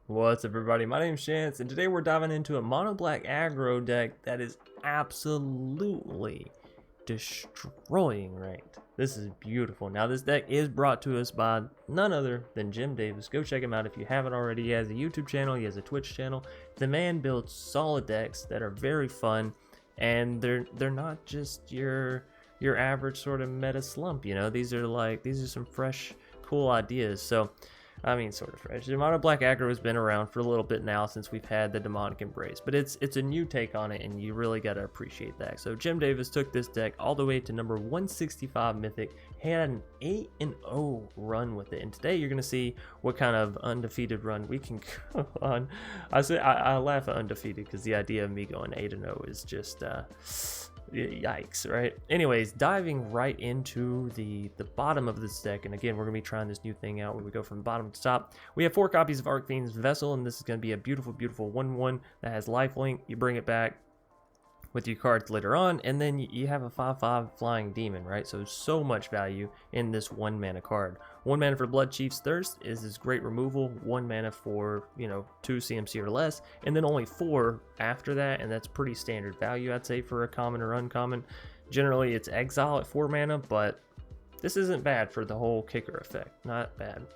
What's up, everybody? My name's Chance, and today we're diving into a mono black aggro deck that is absolutely destroying ranked. This is beautiful. Now, this deck is brought to us by none other than Jim Davis. Go check him out if you haven't already. He has a YouTube channel, he has a Twitch channel. The man builds solid decks that are very fun, and they're not just your average sort of meta slump. You know, these are some fresh, cool ideas. So, I mean, sort of fresh. The Mono Black Aggro has been around for a little bit now since we've had the Demonic Embrace, but it's a new take on it, and you really got to appreciate that. So Jim Davis took this deck all the way to number 165 Mythic. He had an 8-0 run with it, and today you're going to see what kind of undefeated run we can go on. I laugh at undefeated because the idea of me going 8-0 is just yikes, right? Anyways, diving right into the bottom of this deck, and again, we're gonna be trying this new thing out where we go from bottom to top. We have 4 copies of Archfiend's Vessel, and this is gonna be a beautiful 1/1 that has lifelink. You bring it back with your cards later on, and then you have a 5/5 flying demon, right? So much value in this 1 mana card. 1 mana for Bloodchief's Thirst is this great removal. 1 mana for, you know, 2 CMC or less, and then only 4 after that, and that's pretty standard value, I'd say, for a common or uncommon. Generally, it's exile at 4 mana, but this isn't bad for the whole kicker effect. Not bad.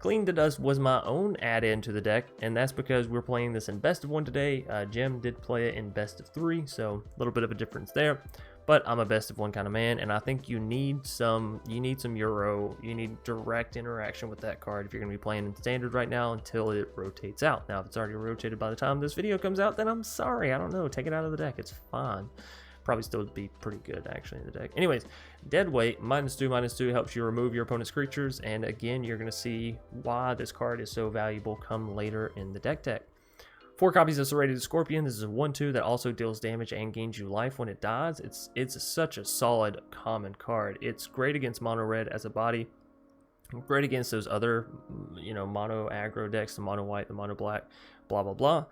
Clean to Dust was my own add-in to the deck, and that's because we're playing this in best of 1 today. Jim did play it in best of 3, so a little bit of a difference there. But I'm a best of 1 kind of man, and I think you need some Euro. You need direct interaction with that card if you're going to be playing in standard right now until it rotates out. Now, if it's already rotated by the time this video comes out, then I'm sorry. I don't know. Take it out of the deck. It's fine. Probably still be pretty good actually in the deck. Anyways, dead weight -2/-2 helps you remove your opponent's creatures, and again, you're going to see why this card is so valuable come later in the deck tech. 4 copies of Serrated Scorpion. This is a 1/2 that also deals damage and gains you life when it dies. It's such a solid common card. It's great against mono red as a body, great against those other, you know, mono aggro decks, the mono white, the mono black, blah blah blah.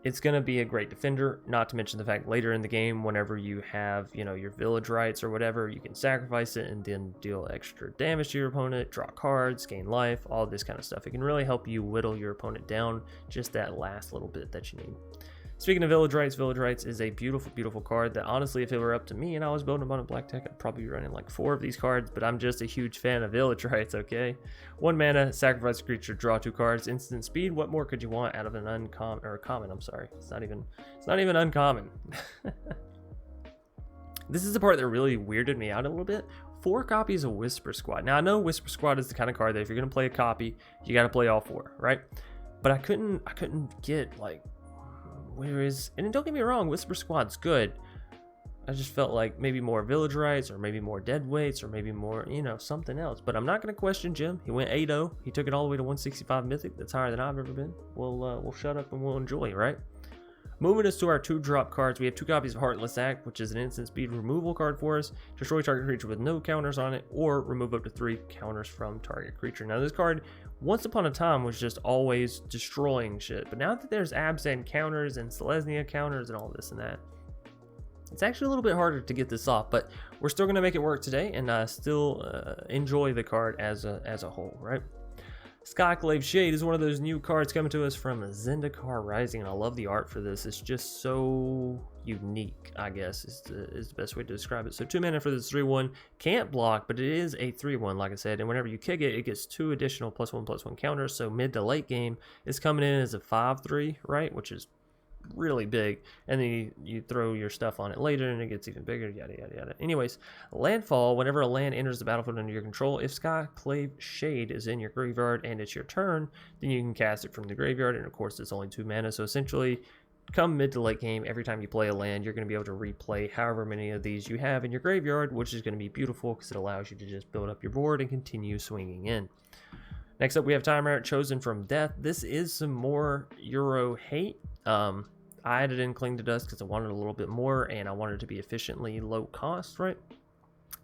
It's going to be a great defender, not to mention the fact later in the game, whenever you have, you know, your village rights or whatever, you can sacrifice it and then deal extra damage to your opponent, draw cards, gain life, all this kind of stuff. It can really help you whittle your opponent down just that last little bit that you need. Speaking of village rights is a beautiful card that honestly, if it were up to me and I was building a mono black deck, I'd probably be running like 4 of these cards, but I'm just a huge fan of village rights, okay? 1 mana, sacrifice a creature, draw 2 cards, instant speed. What more could you want out of an uncommon, or a common, I'm sorry. It's not even uncommon. This is the part that really weirded me out a little bit. 4 copies of Whisper Squad. Now, I know Whisper Squad is the kind of card that if you're going to play a copy, you got to play all 4, right? But I couldn't get, like, and don't get me wrong, Whisper Squad's good. I just felt like maybe more village rights, or maybe more dead weights, or maybe more, you know, something else. But I'm not going to question Jim. He went 8-0. He took it all the way to 165 Mythic. That's higher than I've ever been. We'll shut up and we'll enjoy, right? Moving us to our 2-drop cards, we have 2 copies of Heartless Act, which is an instant speed removal card for us. Destroy target creature with no counters on it, or remove up to 3 counters from target creature. Now, this card, once upon a time, was just always destroying shit. But now that there's Absent counters and Selesnya counters and all this and that, it's actually a little bit harder to get this off. But we're still going to make it work today, and still enjoy the card as a whole, right? Skyclave Shade is one of those new cards coming to us from Zendikar Rising, and I love the art for this. It's just so unique, I guess, is the best way to describe it. So 2 mana for this 3/1. Can't block, but it is a 3/1, like I said, and whenever you kick it, it gets 2 additional +1/+1 counters, so mid to late game, it's coming in as a 5/3, right, which is really big, and then you throw your stuff on it later and it gets even bigger, yada yada yada. Anyways, landfall, whenever a land enters the battlefield under your control, if Skyclave Shade is in your graveyard and it's your turn, then you can cast it from the graveyard, and of course it's only 2 mana, so essentially come mid to late game, every time you play a land, you're going to be able to replay however many of these you have in your graveyard, which is going to be beautiful because it allows you to just build up your board and continue swinging in. Next up, we have Time Merit, Chosen from Death. This is some more Euro hate. I added in Cling to Dust because I wanted a little bit more, and I wanted it to be efficiently low cost, right?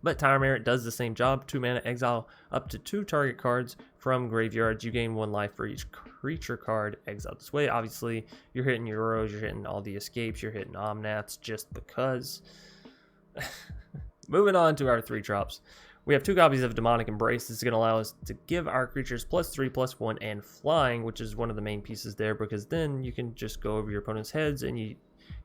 But Time Merit does the same job. 2 mana, exile up to 2 target cards from graveyards. You gain 1 life for each creature card exiled this way. Obviously, you're hitting Euros, you're hitting all the escapes, you're hitting Omnaths just because. Moving on to our 3 drops. We have 2 copies of Demonic Embrace. This is going to allow us to give our creatures +3/+1 and flying, which is one of the main pieces there, because then you can just go over your opponent's heads and you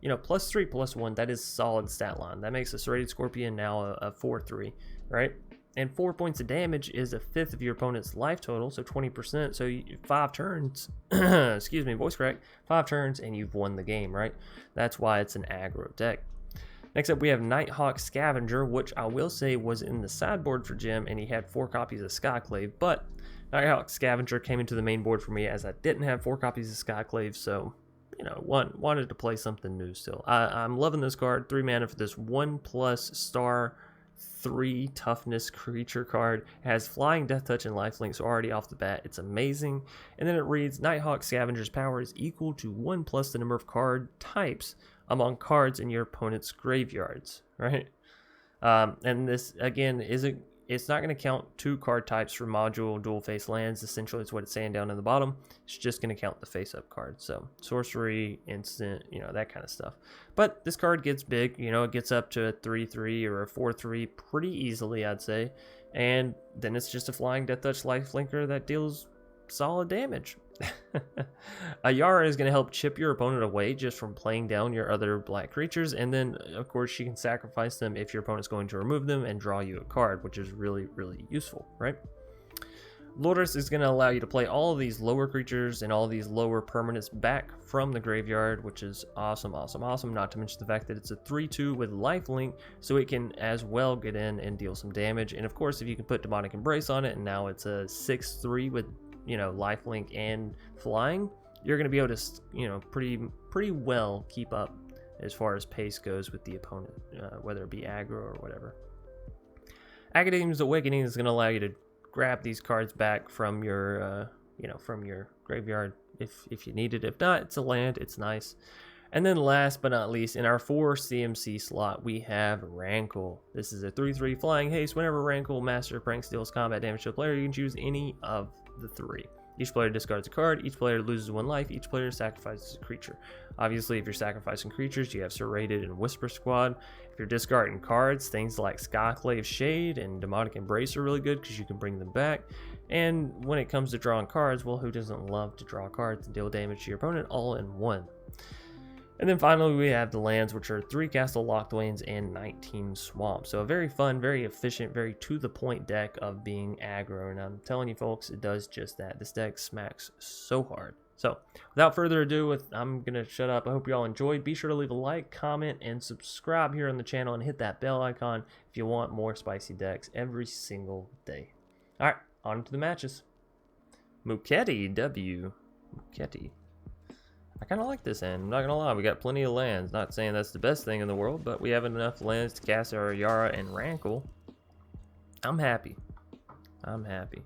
know, +3/+1, that is solid stat line. That makes a Serrated Scorpion now a 4/3, right? And 4 points of damage is a fifth of your opponent's life total, so 20%. So 5 turns, excuse me, voice crack, 5 turns and you've won the game, right? That's why it's an aggro deck. Next up, we have Nighthawk Scavenger, which I will say was in the sideboard for Jim, and he had 4 copies of Skyclave, but Nighthawk Scavenger came into the main board for me as I didn't have 4 copies of Skyclave, so you know, wanted to play something new still. I'm loving this card. 3 mana for this 1+ star 3 toughness creature card. It has flying, death touch, and lifelink, so already off the bat it's amazing. And then it reads, Nighthawk Scavenger's power is equal to 1+ the number of card types among cards in your opponent's graveyards, right? And this again it's not going to count 2 card types for module dual face lands. Essentially, it's what it's saying down in the bottom. It's just going to count the face-up cards. So sorcery, instant, you know, that kind of stuff. But this card gets big. You know, it gets up to a 3/3 or a 4/3 pretty easily, I'd say. And then it's just a flying death touch lifelinker that deals solid damage. Ayara is going to help chip your opponent away just from playing down your other black creatures, and then of course she can sacrifice them if your opponent's going to remove them and draw you a card, which is really, really useful, right? Lurrus is going to allow you to play all of these lower creatures and all of these lower permanents back from the graveyard, which is awesome, awesome, awesome. Not to mention the fact that it's a 3/2 with lifelink, so it can as well get in and deal some damage. And of course, if you can put Demonic Embrace on it, and now it's a 6/3 with, you know, lifelink and flying, you're going to be able to, you know, pretty well keep up as far as pace goes with the opponent, whether it be aggro or whatever. Agadeem's Awakening is going to allow you to grab these cards back from your, you know, from your graveyard if you need it. If not, it's a land. It's nice. And then last but not least, in our 4 CMC slot, we have Rankle. This is a 3/3 flying haste. Whenever Rankle Master Pranks deals combat damage to a player, you can choose any of the 3. Each player discards a card, each player loses 1 life, each player sacrifices a creature. Obviously, if you're sacrificing creatures, you have Serrated and Whisper Squad. If you're discarding cards, things like Skyclave Shade and Demonic Embrace are really good because you can bring them back. And when it comes to drawing cards, well, who doesn't love to draw cards and deal damage to your opponent all in one? And then finally, we have the lands, which are 3 Castle Locthwains and 19 Swamps. So a very fun, very efficient, very to-the-point deck of being aggro. And I'm telling you, folks, it does just that. This deck smacks so hard. So without further ado, I'm going to shut up. I hope you all enjoyed. Be sure to leave a like, comment, and subscribe here on the channel. And hit that bell icon if you want more spicy decks every single day. All right, on to the matches. Muketi W. Muketi. I kind of like this hand. I'm not going to lie. We got plenty of lands. Not saying that's the best thing in the world, but we have enough lands to cast our Ayara and Rankle. I'm happy. I'm happy.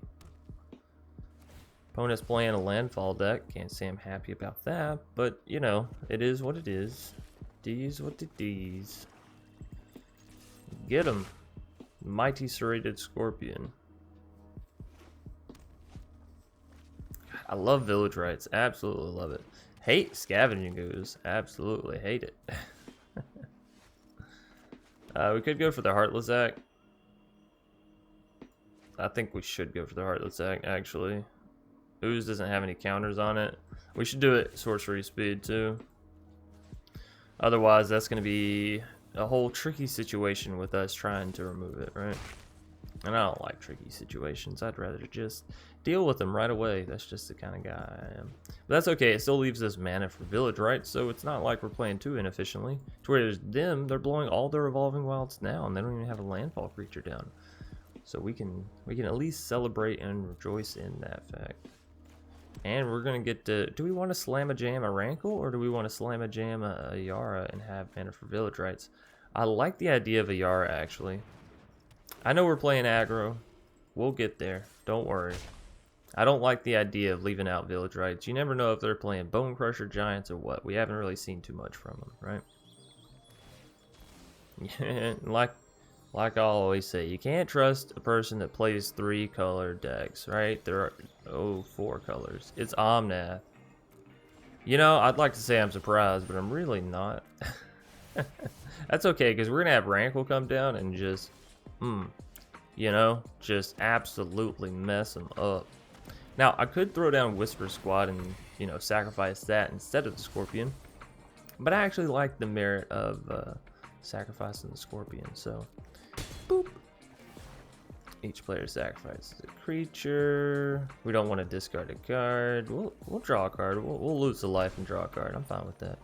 Opponent's playing a landfall deck. Can't say I'm happy about that, but, you know, it is what it is. D's what it is. Get him. Mighty Serrated Scorpion. I love Village Rites. Absolutely love it. Hate Scavenging Ooze. Absolutely hate it. We could go for the Heartless Act. I think we should go for the Heartless Act, actually. Ooze doesn't have any counters on it. We should do it sorcery speed, too. Otherwise, that's going to be a whole tricky situation with us trying to remove it, right? And I don't like tricky situations. I'd rather just deal with them right away. That's just the kind of guy I am. But that's okay. It still leaves us mana for Village, right? So it's not like we're playing too inefficiently. To where there's them, they're blowing all their Evolving Wilds down. They don't even have a landfall creature down. So we can at least celebrate and rejoice in that fact. And we're gonna get to. Do we want to slam a jam a Rankle, or do we want to slam a jam a Ayara and have mana for Village Rites? I like the idea of Ayara, actually. I know we're playing aggro. We'll get there. Don't worry. I don't like the idea of leaving out Village Rites. You never know if they're playing Bone Crusher Giants or what. We haven't really seen too much from them, right? Yeah, like I always say, you can't trust a person that plays 3-color decks, right? There are 4 colors. It's Omnath. You know, I'd like to say I'm surprised, but I'm really not. That's okay, because we're gonna have Rankle come down and just You know, just absolutely mess them up. Now, I could throw down Whisper Squad and, you know, sacrifice that instead of the Scorpion. But I actually like the merit of sacrificing the Scorpion, so... Boop. Each player sacrifices a creature. We don't want to discard a card. We'll draw a card. We'll lose a life and draw a card. I'm fine with that.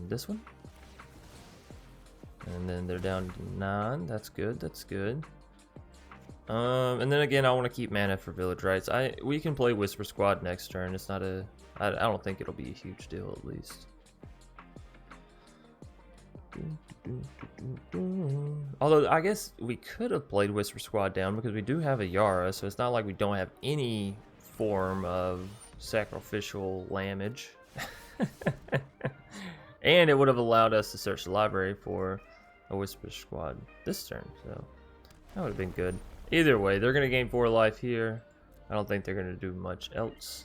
This one. And then they're down to 9. That's good. That's good. And then again, I want to keep mana for Village Rites. We can play Whisper Squad next turn. It's not a... I don't think it'll be a huge deal, at least. Although, I guess we could have played Whisper Squad down because we do have Ayara, so it's not like we don't have any form of sacrificial lamage. And it would have allowed us to search the library for a Whisper Squad this turn, so that would have been good. Either way, they're going to gain 4 life here. I don't think they're going to do much else.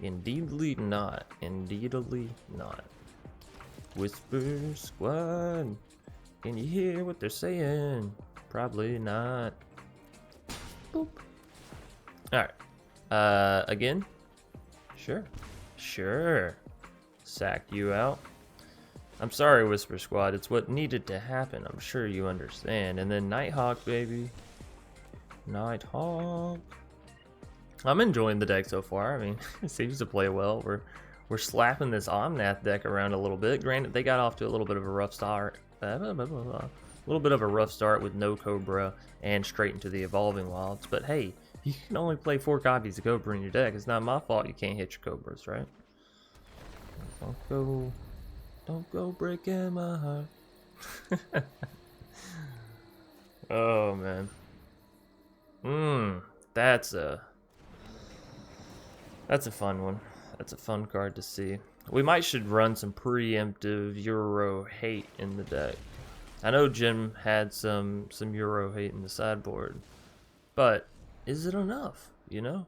Indeedly not. Indeedly not. Whisper Squad. Can you hear what they're saying? Probably not. Boop. Alright. Again? Sure. Sure. Sack you out. I'm sorry, Whisper Squad. It's what needed to happen. I'm sure you understand. And then Nighthawk, baby. Nighthawk. I'm enjoying the deck so far. I mean, it seems to play well. We're slapping this Omnath deck around a little bit. Granted, they got off to a little bit of a rough start. A little bit of a rough start with no Cobra and straight into the Evolving Wilds. But hey, you can only play 4 copies of Cobra in your deck. It's not my fault you can't hit your Cobras, right? Don't go breaking my heart. Oh man. That's a fun one. That's a fun card to see. We should run some preemptive Euro hate in the deck. I know Jim had some Euro hate in the sideboard, but is it enough, you know?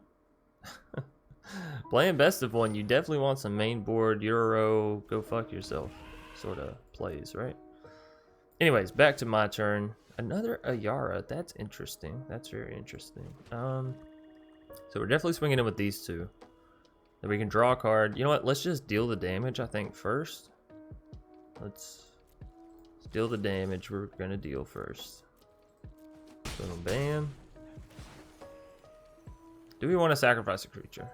Playing best of one, you definitely want some main board Euro go fuck yourself sort of plays, right? Anyways, back to my turn. Another Ayara. That's interesting. That's very interesting. So we're definitely swinging in with these two. Then we can draw a card. You know what? Let's just deal the damage, I think, first. Let's deal the damage we're going to deal first. Boom, bam. Do we want to sacrifice a creature?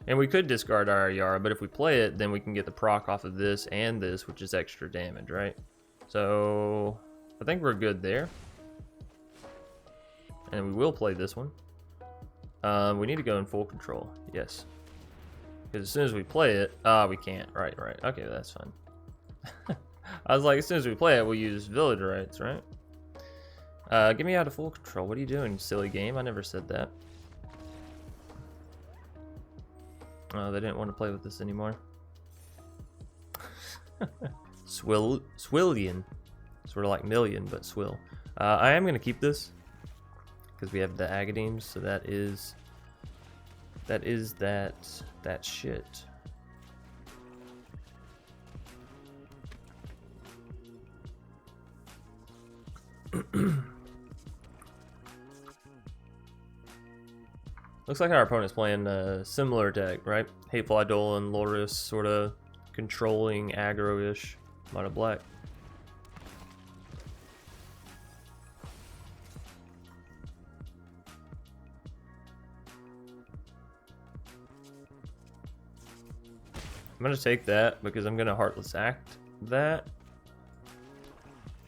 And we could discard our Ayara, but if we play it, then we can get the proc off of this and this, which is extra damage, right? So I think we're good there. And we will play this one. We need to go in full control. Yes. Because as soon as we play it... we can't. Right. Okay, that's fine. I was like, as soon as we play it, we'll use Village Rites, right? Get me out of full control. What are you doing, silly game? I never said that. Oh, they didn't want to play with this anymore. Swillion. Sort of like million, but swill. I am going to keep this. Because we have the Agadeems, so that is that shit. Looks like our opponent's playing a similar deck, right? Hateful Eidolon, Lurrus, sort of controlling aggro-ish, mono black. I'm gonna take that because I'm gonna Heartless Act that,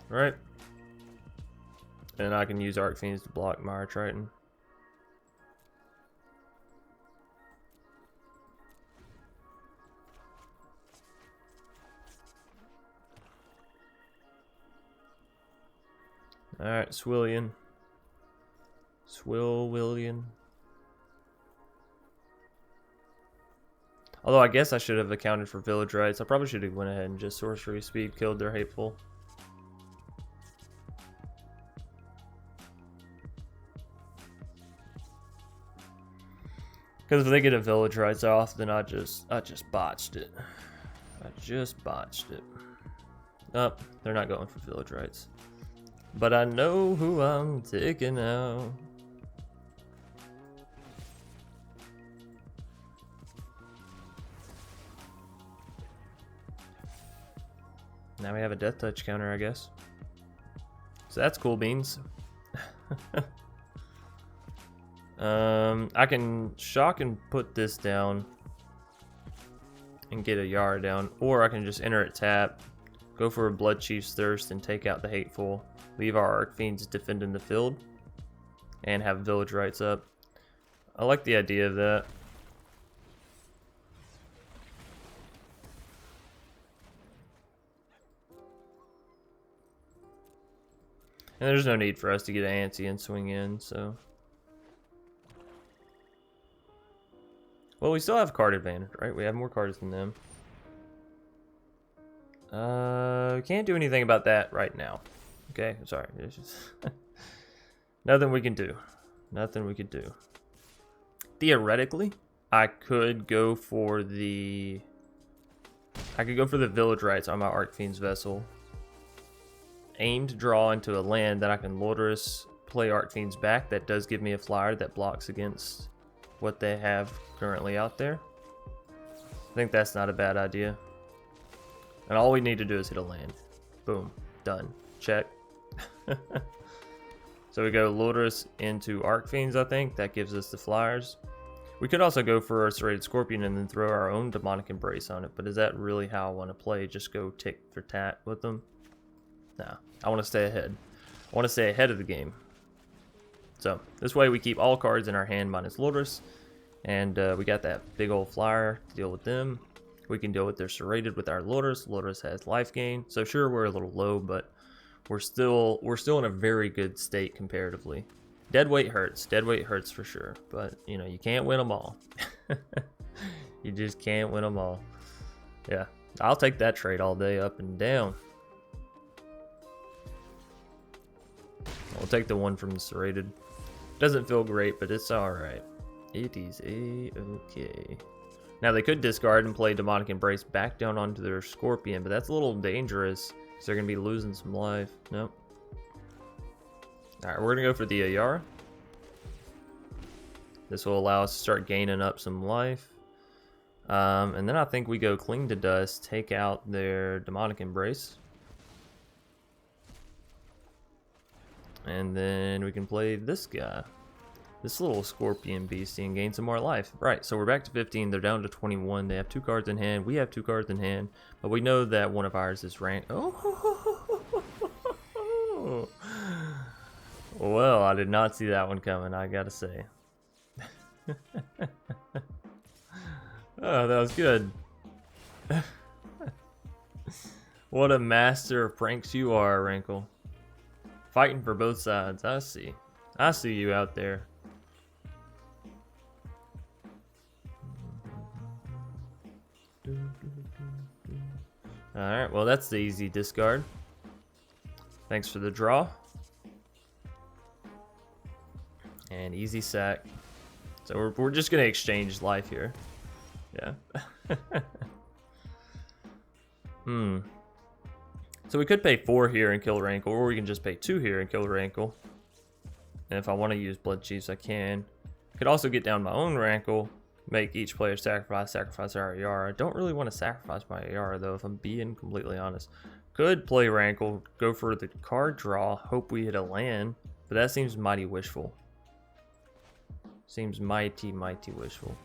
right? And I can use Archfiends to block my Triton. Alright, Swillion. Swillion. Although I guess I should have accounted for Village Rites. I probably should have went ahead and just Sorcery Speed killed their Hateful. Because if they get a Village Rites off, then I just botched it. I just botched it. Oh, they're not going for Village Rites. But I know who I'm taking out. Now we have a death touch counter, I guess. So that's cool beans. I can shock and put this down and get a Ayara down, or I can just enter it tap, go for a Bloodchief's Thirst and take out the Hateful, leave our Archfiends defending the field, and have Village Rights up. I like the idea of that. And there's no need for us to get antsy and swing in, so. Well, we still have card advantage, right? We have more cards than them. Can't do anything about that right now. Okay, sorry. It's just nothing we can do. Nothing we could do. Theoretically, I could go for the Village Rights on my Archfiend's Vessel. Aim to draw into a land that I can Lurrus, play Archfiend's back. That does give me a flyer that blocks against what they have currently out there. I think that's not a bad idea. And all we need to do is hit a land. Boom. Done. Check. So we go Lurrus into Archfiends, I think. That gives us the flyers. We could also go for a Serrated Scorpion and then throw our own Demonic Embrace on it. But is that really how I want to play? Just go tick for tat with them? Nah. I want to stay ahead. I want to stay ahead of the game. So this way we keep all cards in our hand minus Lurrus. And we got that big old flyer to deal with them. We can deal with their Serrated with our Lurrus. Lurrus has life gain. So sure, we're a little low, but we're still in a very good state comparatively. Dead weight hurts. Dead weight hurts for sure. But you know, you can't win them all. You just can't win them all. Yeah, I'll take that trade all day up and down. I'll take the one from the Serrated. Doesn't feel great, but it's alright. It is a-okay. Now they could discard and play Demonic Embrace back down onto their Scorpion, but that's a little dangerous because they're going to be losing some life. Nope. Alright, we're going to go for the Ayara. This will allow us to start gaining up some life. And then I think we go Cling to Dust, take out their Demonic Embrace. And then we can play this guy. This little Scorpion beastie and gain some more life. Right, so we're back to 15. They're down to 21. They have 2 cards in hand. We have 2 cards in hand. But we know that one of ours is ranked. Oh. Well, I did not see that one coming, I gotta say. Oh, that was good. What a master of pranks you are, Rankle. Fighting for both sides. I see. I see you out there. Alright, well that's the easy discard. Thanks for the draw. And easy sack. So we're just going to exchange life here. Yeah. So we could pay 4 here and kill Rankle, or we can just pay 2 here and kill Rankle. And if I want to use Bloodchiefs, I can. Could also get down my own Rankle, make each player sacrifice our Ayara. I don't really want to sacrifice my Ayara though, if I'm being completely honest. Could play Rankle, go for the card draw, hope we hit a land, but that seems mighty wishful. Seems mighty wishful.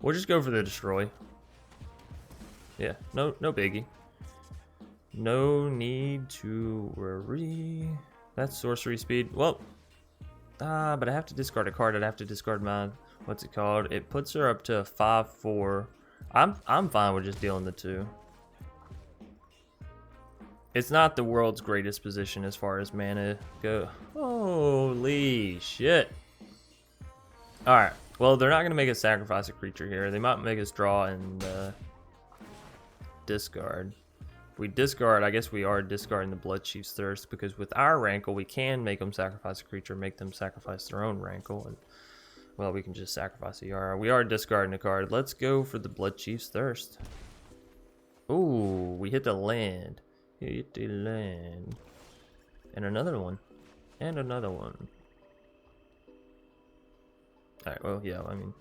We'll just go for the destroy. Yeah, no biggie. No need to worry. That's sorcery speed. Well, but I have to discard a card. I'd have to discard my, what's it called? It puts her up to a 5/4. I'm fine with just dealing the 2. It's not the world's greatest position as far as mana go. Holy shit. Alright, well they're not going to make us sacrifice a creature here. They might make us draw and discard. If we discard, I guess we are discarding the Bloodchief's Thirst, because with our Rankle we can make them sacrifice a creature, make them sacrifice their own Rankle, and well, we can just sacrifice Ayara. We are discarding a card. Let's go for the Bloodchief's Thirst. Ooh, we hit the land. Hit the land. And another one. And another one. Alright, well, yeah, I mean.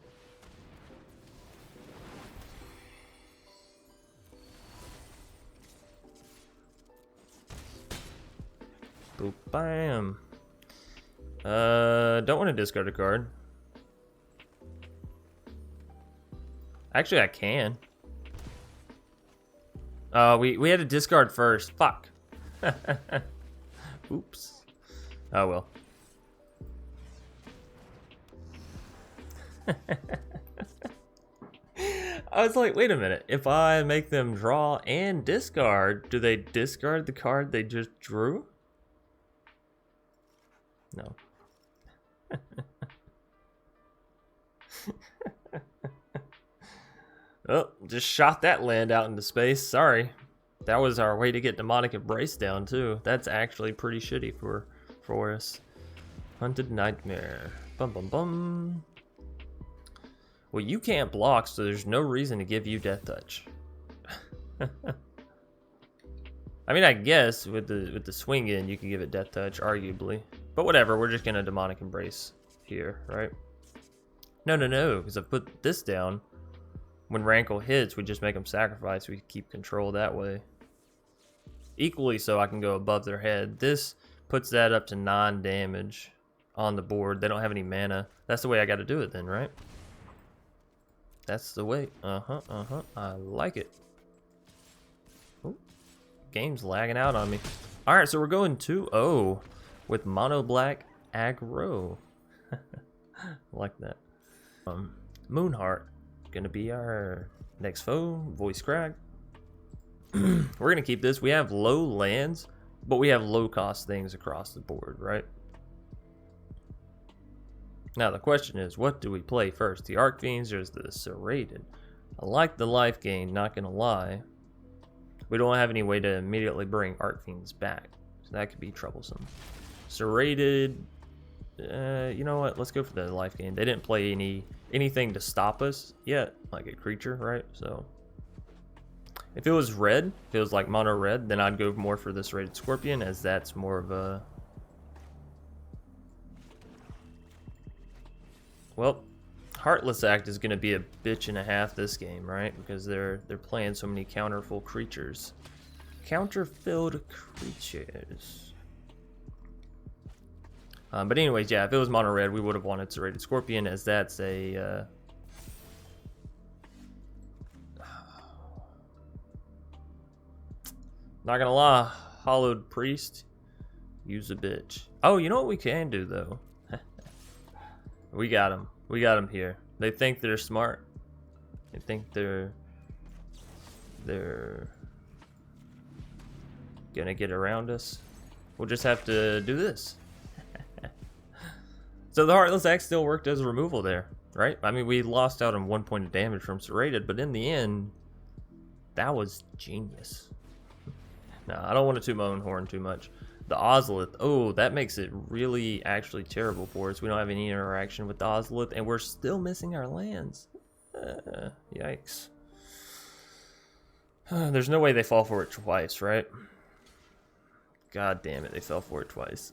Boop, bam. Don't want to discard a card. Actually, I can. We had to discard first. Fuck. Oops. Oh well. I was like, wait a minute. If I make them draw and discard, do they discard the card they just drew? No. Oh, just shot that land out into space. Sorry. That was our way to get Demonic Embrace down, too. That's actually pretty shitty for us. Hunted Nightmare. Bum bum bum. Well, you can't block, so there's no reason to give you Death Touch. I mean, I guess with the swing in, you can give it Death Touch, arguably. But whatever, we're just gonna Demonic Embrace here, right? No, because I've put this down. When Rankle hits, we just make them sacrifice. We keep control that way. Equally so, I can go above their head. This puts that up to 9 damage on the board. They don't have any mana. That's the way I got to do it then, right? That's the way. I like it. Ooh, game's lagging out on me. All right, so we're going 2-0 with mono black aggro. Like that. Moonheart. Gonna be our next foe. Voice crack. We're gonna keep this. We have low lands, but we have low cost things across the board, right? Now the question is, what do we play first, the Archfiends or the Serrated? I like the life gain, not gonna lie. We don't have any way to immediately bring Archfiends back, so that could be troublesome. Serrated, you know what? Let's go for the life gain. They didn't play anything to stop us yet, like a creature, right? So if it was red, if it was like mono red, then I'd go more for this Serrated Scorpion, as that's more of a... Well, Heartless Act is going to be a bitch and a half this game, right? Because they're playing so many counterful creatures. Counter-filled creatures. But anyways, yeah, if it was mono red, we would have wanted Serrated Scorpion, as that's a... Not gonna lie, Hollowed Priest, use a bitch. Oh, you know what we can do, though? We got him. We got him here. They think they're smart. They think they're gonna get around us. We'll just have to do this. So the Heartless Act still worked as a removal there, right? I mean, we lost out on 1 point of damage from Serrated, but in the end, that was genius. No, I don't want to toot my own horn too much. The Ozolith, oh, that makes it really actually terrible for us. We don't have any interaction with the Ozolith, and we're still missing our lands. Yikes. There's no way they fall for it twice, right? God damn it, they fell for it twice.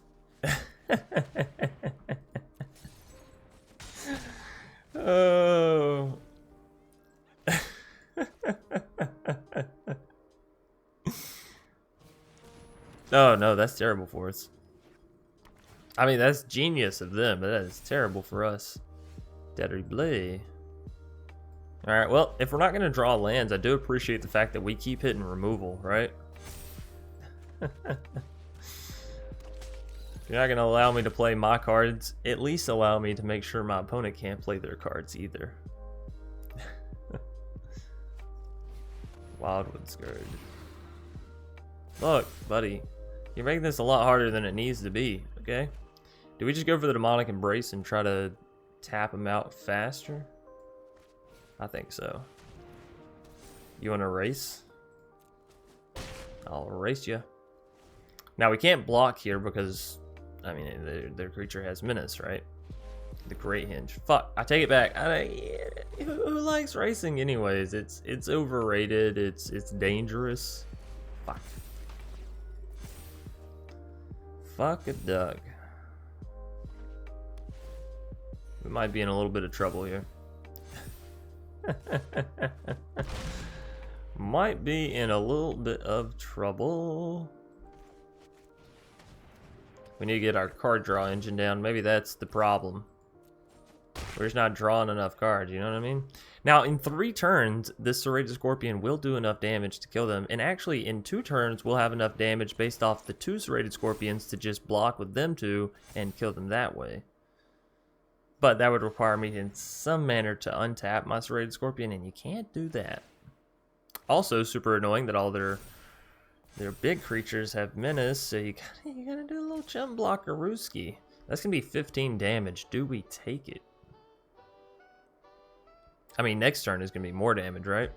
Oh. Oh no, that's terrible for us. I mean, that's genius of them, but that is terrible for us. Terrible. Alright, well, if we're not going to draw lands, I do appreciate the fact that we keep hitting removal, right? If you're not going to allow me to play my cards, at least allow me to make sure my opponent can't play their cards either. Wildwood Scourge. Look, buddy. You're making this a lot harder than it needs to be, okay? Do we just go for the Demonic Embrace and try to tap him out faster? I think so. You want to race? I'll race you. Now, we can't block here because... I mean, their creature has menace, right? The Great Hinge. Fuck, I take it back. Who likes racing anyways? It's overrated. It's dangerous. Fuck. Fuck a duck. might be in a little bit of trouble here. Might be in a little bit of trouble. We need to get our card draw engine down. Maybe that's the problem. We're just not drawing enough cards, you know what I mean? Now, in 3 turns, this Serrated Scorpion will do enough damage to kill them. And actually, in 2 turns, we'll have enough damage based off the 2 Serrated Scorpions to just block with them 2 and kill them that way. But that would require me in some manner to untap my Serrated Scorpion, and you can't do that. Also, super annoying that all their big creatures have menace, so you gotta do a little chum blocker Rooski. That's gonna be 15 damage. Do we take it? I mean, next turn is gonna be more damage, right?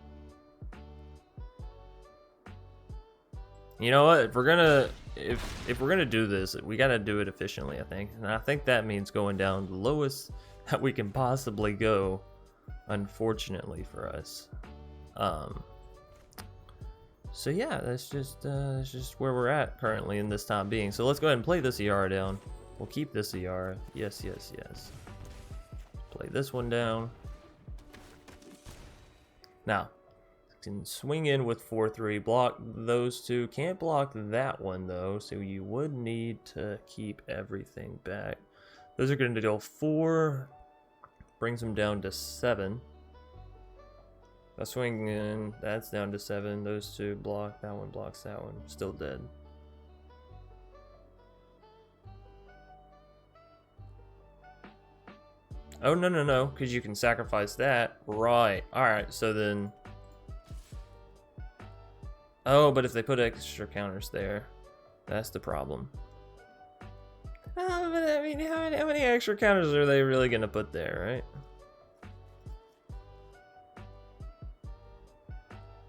You know what? If we're gonna do this, we gotta do it efficiently, I think. And I think that means going down the lowest that we can possibly go, unfortunately for us. So yeah, that's just where we're at currently in this time being. So let's go ahead and play this Ayara down. We'll keep this Ayara. Yes, yes, yes. Play this one down. Now, can swing in with 4/3, block those 2. Can't block that one though, so you would need to keep everything back. Those are going to deal 4, brings them down to 7. I swing in, that's down to 7. Those 2 block, that one blocks that one. Still dead. Oh, no, no, no, because you can sacrifice that. Right. Alright, so then... Oh, but if they put extra counters there, that's the problem. Oh, but I mean, how many extra counters are they really going to put there, right?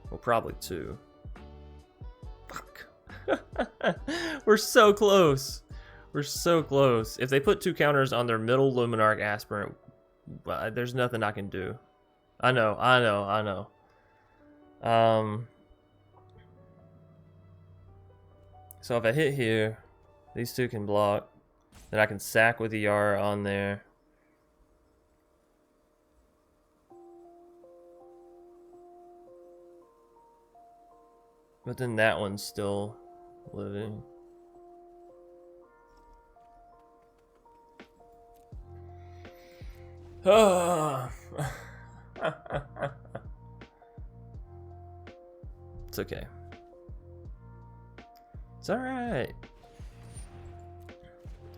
Well, probably 2. Fuck. We're so close. We're so close. If they put 2 counters on their middle Luminarch Aspirant, there's nothing I can do. I know. So if I hit here, these 2 can block. Then I can sack with Ayara on there. But then that one's still living. Oh. It's okay. It's alright.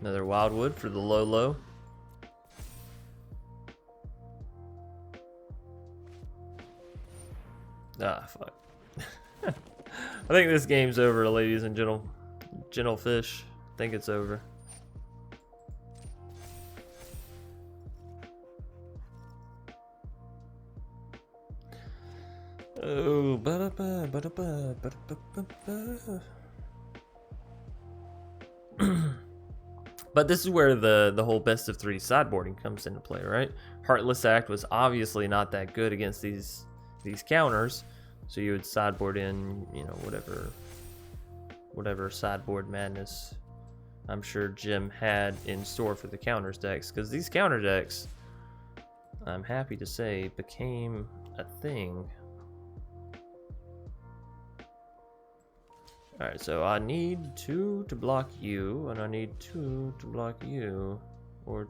Another Wildwood for the low. Ah, fuck. I think this game's over, ladies and gentle fish. I think it's over. Oh, but this is where the whole best of 3 sideboarding comes into play, right? Heartless Act was obviously not that good against these counters, so you would sideboard in, you know, whatever sideboard madness I'm sure Jim had in store for the counters decks, because these counter decks, I'm happy to say, became a thing. Alright, so I need 2 to block you, and I need 2 to block you. Or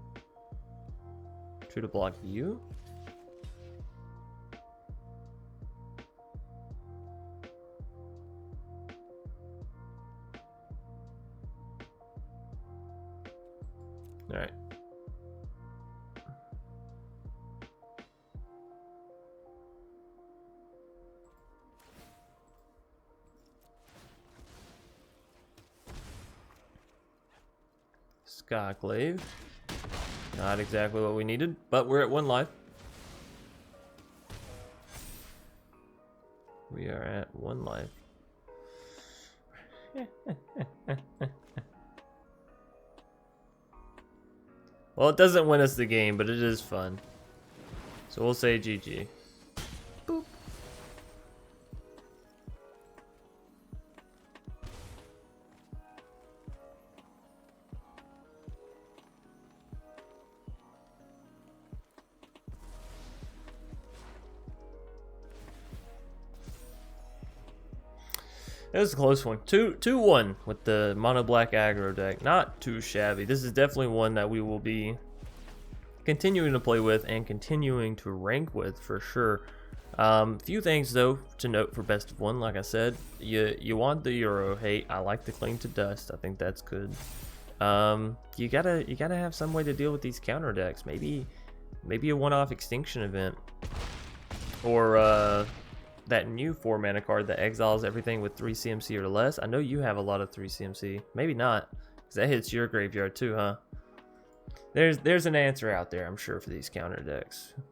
2 to block you? Alright. Skyclave. Not exactly what we needed, but we're at 1 life. We are at 1 life. Well, it doesn't win us the game, but it is fun. So we'll say GG. Boop. It was a close one. 2-1 with the mono black aggro deck. Not too shabby. This is definitely one that we will be continuing to play with and continuing to rank with for sure. Few things though to note for best of one. Like I said, you want the Euro hate. I like the cling to dust. I think that's good. You gotta have some way to deal with these counter decks. Maybe a one-off extinction event, or that new 4-mana card that exiles everything with 3 CMC or less. I know you have a lot of 3 CMC. Maybe not, because that hits your graveyard too, huh? There's an answer out there, I'm sure, for these counter decks.